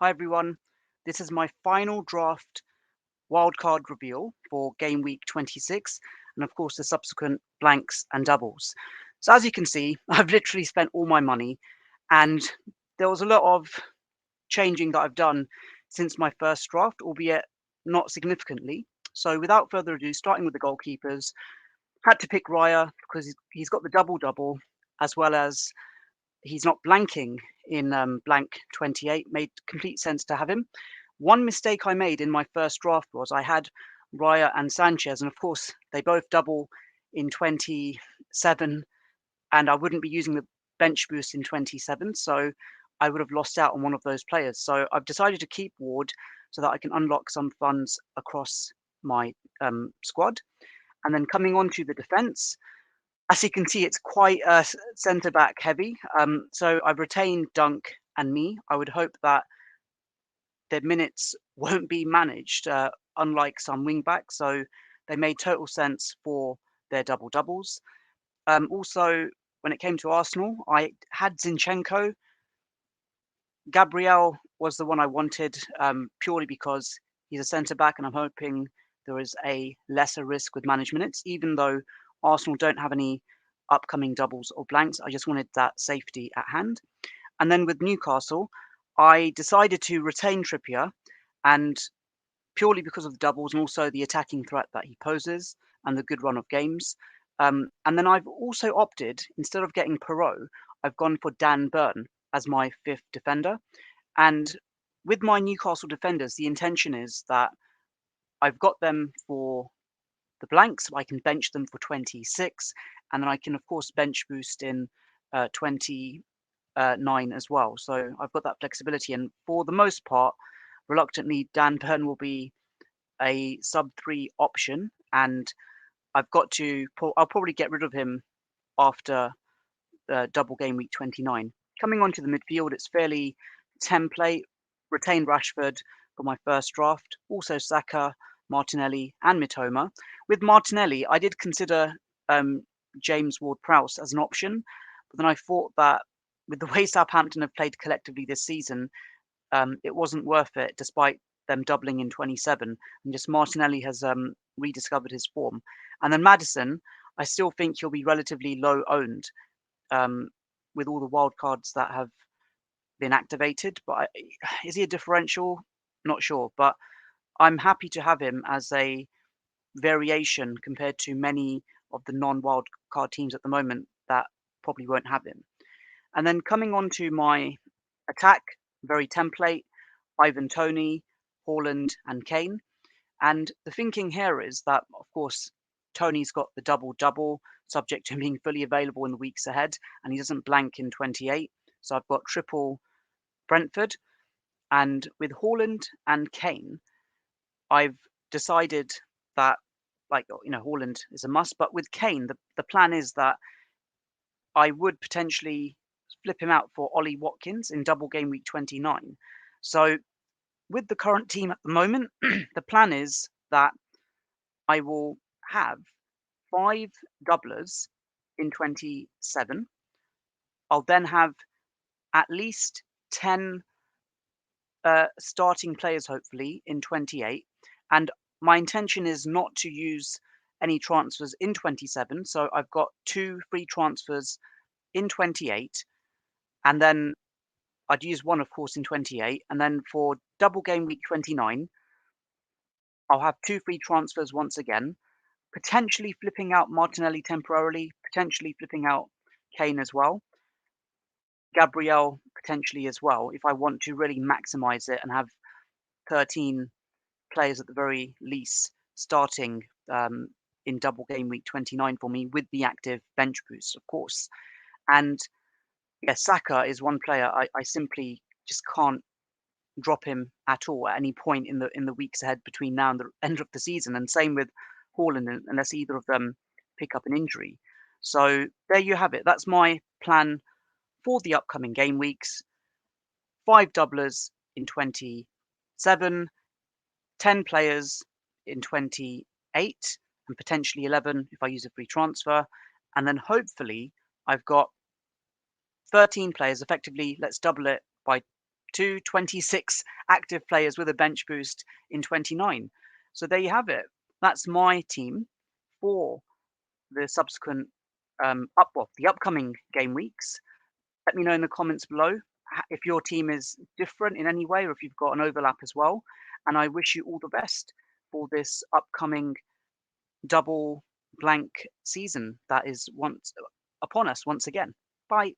Hi everyone, this is my final draft wildcard reveal for game week 26, and of course the subsequent blanks and doubles. So as you can see, I've literally spent all my money, and there was a lot of changing that I've done since my first draft, albeit not significantly. So without further ado, starting with the goalkeepers, had to pick Raya because he's got the double-double, as well as he's not blanking in blank 28. Made complete sense to have him. One mistake I made in my first draft was I had Raya and Sanchez, and of course they both double in 27, and I wouldn't be using the bench boost in 27, so I would have lost out on one of those players. So I've decided to keep Ward so that I can unlock some funds across my squad. And then coming on to the defence, as you can see, it's quite centre back heavy. So I've retained Dunk and me. I would hope that their minutes won't be managed, unlike some wing backs. So they made total sense for their double doubles. Also, when it came to Arsenal, I had Zinchenko. Gabriel was the one I wanted, purely because he's a centre back, and I'm hoping there is a lesser risk with managed minutes, even though Arsenal don't have any upcoming doubles or blanks. I just wanted that safety at hand. And then with Newcastle, I decided to retain Trippier, and purely because of the doubles and also the attacking threat that he poses and the good run of games. And then I've also opted, instead of getting Perot, I've gone for Dan Burn as my fifth defender. And with my Newcastle defenders, the intention is that I've got them for the blanks, so I can bench them for 26, and then I can, of course, bench boost in 29 as well. So I've got that flexibility, and for the most part, reluctantly, Dan Burn will be a sub 3 option, and I'll probably get rid of him after double game week 29. Coming on to the midfield, it's fairly template. Retained Rashford for my first draft, also Saka, Martinelli, and Mitoma. With Martinelli, I did consider James Ward-Prowse as an option, but then I thought that with the way Southampton have played collectively this season, it wasn't worth it, despite them doubling in 27. And just Martinelli has rediscovered his form. And then Maddison, I still think he'll be relatively low owned, um, with all the wild cards that have been activated. But is he a differential? Not sure. But I'm happy to have him as a variation compared to many of the non-wild card teams at the moment that probably won't have him. And then coming on to my attack, very template, Ivan Toney, Haaland, and Kane. And the thinking here is that, of course, Tony's got the double-double, subject to him being fully available in the weeks ahead, and he doesn't blank in 28. So I've got triple Brentford. And with Haaland and Kane, I've decided that, Haaland is a must. But with Kane, the plan is that I would potentially flip him out for Ollie Watkins in double game week 29. So with the current team at the moment, the plan is that I will have 5 doublers in 27. I'll then have at least 10 starting players, hopefully, in 28. And my intention is not to use any transfers in 27. So I've got 2 free transfers in 28. And then I'd use one, of course, in 28. And then for double game week 29, I'll have 2 free transfers once again, potentially flipping out Martinelli temporarily, potentially flipping out Kane as well, Gabriel potentially as well, if I want to really maximize it and have 13 players at the very least starting in double game week 29 for me with the active bench boost, of course. And yeah, Saka is one player I simply just can't drop him at all at any point in the weeks ahead between now and the end of the season. And same with Haaland, unless either of them pick up an injury. So there you have it. That's my plan for the upcoming game weeks. 5 doublers in 27, 10 players in 28, and potentially 11 if I use a free transfer. And then hopefully I've got 13 players. Effectively, let's double it by to 26 active players with a bench boost in 29. So there you have it. That's my team for the subsequent the upcoming game weeks. Let me know in the comments below if your team is different in any way or if you've got an overlap as well. And I wish you all the best for this upcoming double blank season that is once upon us once again. Bye.